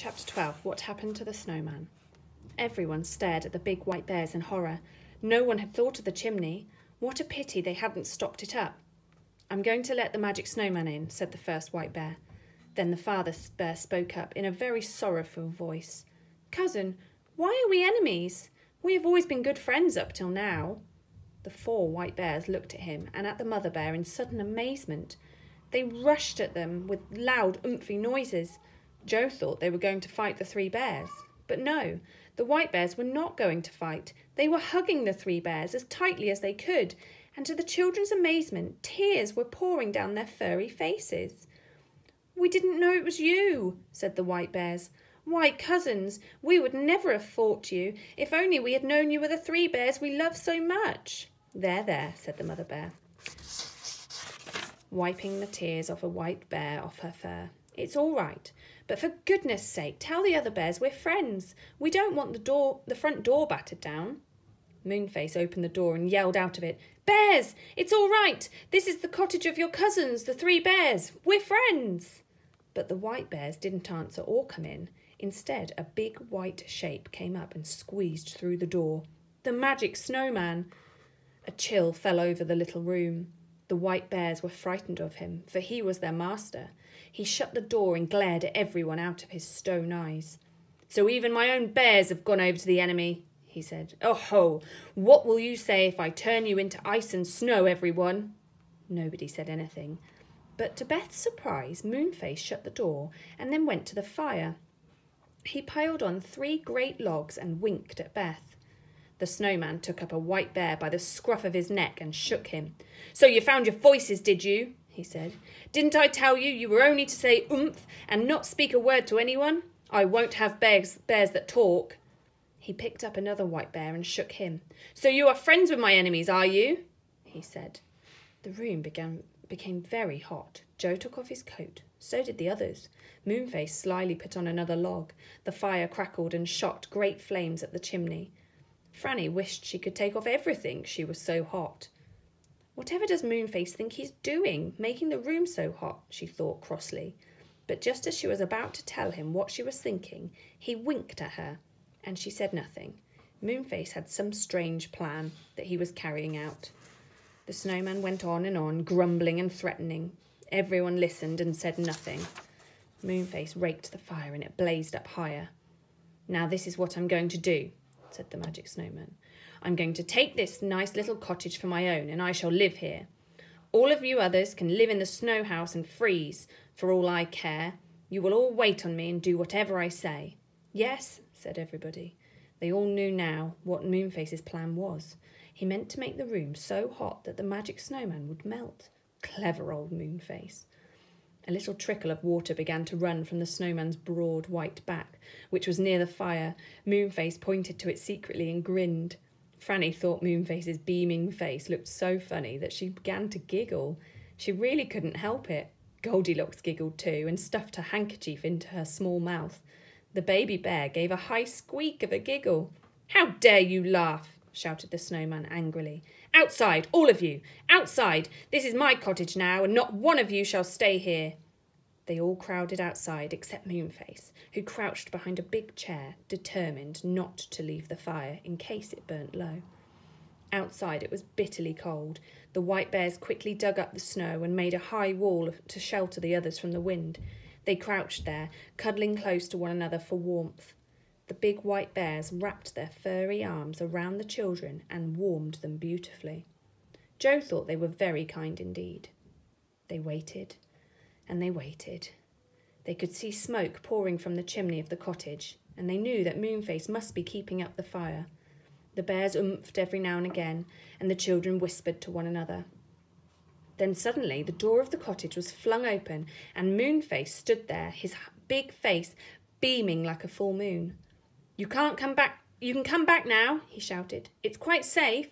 Chapter 12. What happened to the snowman? Everyone stared at the big white bears in horror. No one had thought of the chimney. What a pity they hadn't stopped it up. "I'm going to let the magic snowman in," said the first white bear. Then the father bear spoke up in a very sorrowful voice. "Cousin, why are we enemies? We have always been good friends up till now." The 4 white bears looked at him and at the mother bear in sudden amazement. They rushed at them with loud, oomphy noises. Joe thought they were going to fight the 3 bears. But no, the white bears were not going to fight. They were hugging the 3 bears as tightly as they could, and to the children's amazement, tears were pouring down their furry faces. "We didn't know it was you," said the white bears. "Why, cousins, we would never have fought you. If only we had known you were the 3 bears we love so much." There, said the mother bear, wiping the tears of a white bear off her fur. "It's all right. But for goodness sake, tell the other bears we're friends. We don't want the front door battered down." Moonface opened the door and yelled out of it, "Bears, it's all right. This is the cottage of your cousins, the 3 bears. We're friends." But the white bears didn't answer or come in. Instead, a big white shape came up and squeezed through the door. The magic snowman! A chill fell over the little room. The white bears were frightened of him, for he was their master. He shut the door and glared at everyone out of his stone eyes. "So even my own bears have gone over to the enemy," he said. "Oh ho! What will you say if I turn you into ice and snow, everyone?" Nobody said anything. But to Beth's surprise, Moonface shut the door and then went to the fire. He piled on 3 great logs and winked at Beth. The snowman took up a white bear by the scruff of his neck and shook him. "So you found your voices, did you?" he said. "Didn't I tell you you were only to say oomph and not speak a word to anyone? I won't have bears that talk." He picked up another white bear and shook him. "So you are friends with my enemies, are you?" he said. The room became very hot. Joe took off his coat. So did the others. Moonface slyly put on another log. The fire crackled and shot great flames at the chimney. Franny wished she could take off everything, she was so hot. "Whatever does Moonface think he's doing, making the room so hot?" she thought crossly. But just as she was about to tell him what she was thinking, he winked at her, and she said nothing. Moonface had some strange plan that he was carrying out. The snowman went on, grumbling and threatening. Everyone listened and said nothing. Moonface raked the fire and it blazed up higher. "Now this is what I'm going to do," said the magic snowman. "I'm going to take this nice little cottage for my own, and I shall live here. All of you others can live in the snow house and freeze, for all I care. You will all wait on me and do whatever I say." "Yes," said everybody. They all knew now what Moonface's plan was. He meant to make the room so hot that the magic snowman would melt. Clever old Moonface. A little trickle of water began to run from the snowman's broad white back, which was near the fire. Moonface pointed to it secretly and grinned. Franny thought Moonface's beaming face looked so funny that she began to giggle. She really couldn't help it. Goldilocks giggled too and stuffed her handkerchief into her small mouth. The baby bear gave a high squeak of a giggle. "How dare you laugh?" shouted the snowman angrily. "Outside, all of you! Outside! This is my cottage now, and not one of you shall stay here." They all crowded outside except Moonface, who crouched behind a big chair, determined not to leave the fire in case it burnt low. Outside it was bitterly cold. The white bears quickly dug up the snow and made a high wall to shelter the others from the wind. They crouched there, cuddling close to one another for warmth. The big white bears wrapped their furry arms around the children and warmed them beautifully. Joe thought they were very kind indeed. They waited, and they waited. They could see smoke pouring from the chimney of the cottage, and they knew that Moonface must be keeping up the fire. The bears oomphed every now and again, and the children whispered to one another. Then suddenly the door of the cottage was flung open, and Moonface stood there, his big face beaming like a full moon. You can come back now," he shouted. "It's quite safe."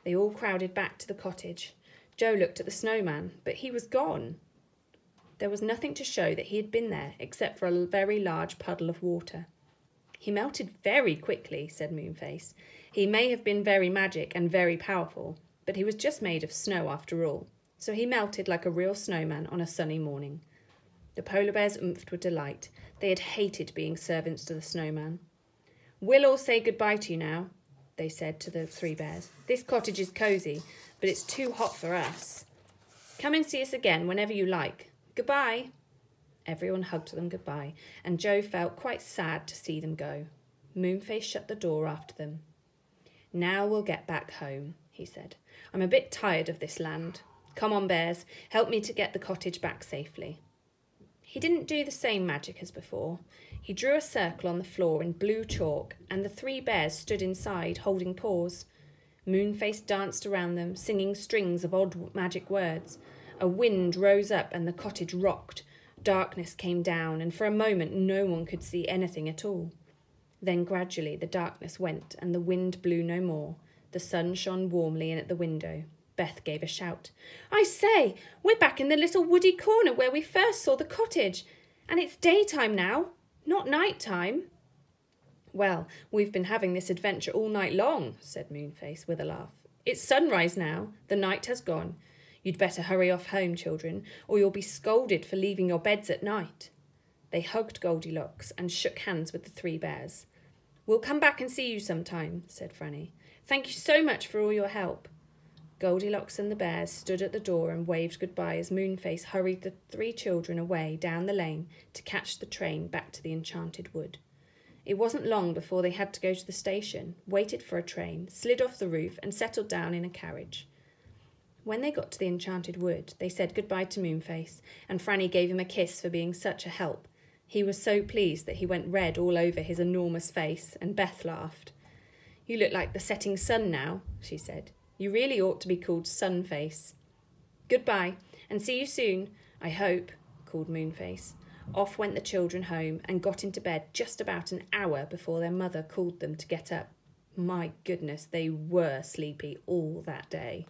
They all crowded back to the cottage. Joe looked at the snowman, but he was gone. There was nothing to show that he had been there except for a very large puddle of water. "He melted very quickly," said Moonface. "He may have been very magic and very powerful, but he was just made of snow after all, so he melted like a real snowman on a sunny morning." The polar bears oomphed with delight. They had hated being servants to the snowman. "We'll all say goodbye to you now," they said to the three bears. "This cottage is cosy, but it's too hot for us. Come and see us again whenever you like. Goodbye." Everyone hugged them goodbye, and Joe felt quite sad to see them go. Moonface shut the door after them. "Now we'll get back home," he said. "I'm a bit tired of this land. Come on, bears, help me to get the cottage back safely." He didn't do the same magic as before. He drew a circle on the floor in blue chalk, and the three bears stood inside, holding paws. Moonface danced around them, singing strings of odd magic words. A wind rose up and the cottage rocked. Darkness came down, and for a moment no one could see anything at all. Then gradually the darkness went, and the wind blew no more. The sun shone warmly in at the window. Beth gave a shout. "I say, we're back in the little woody corner where we first saw the cottage, and it's daytime now, not night time." "Well, we've been having this adventure all night long," said Moonface with a laugh. "It's sunrise now. The night has gone. You'd better hurry off home, children, or you'll be scolded for leaving your beds at night." They hugged Goldilocks and shook hands with the three bears. "We'll come back and see you sometime," said Franny. "Thank you so much for all your help." Goldilocks and the bears stood at the door and waved goodbye as Moonface hurried the three children away down the lane to catch the train back to the Enchanted Wood. It wasn't long before they had to go to the station, waited for a train, slid off the roof and settled down in a carriage. When they got to the Enchanted Wood, they said goodbye to Moonface, and Franny gave him a kiss for being such a help. He was so pleased that he went red all over his enormous face, and Beth laughed. "You look like the setting sun now," she said. "You really ought to be called Sunface." "Goodbye, and see you soon, I hope," called Moonface. Off went the children home and got into bed just about an hour before their mother called them to get up. My goodness, they were sleepy all that day.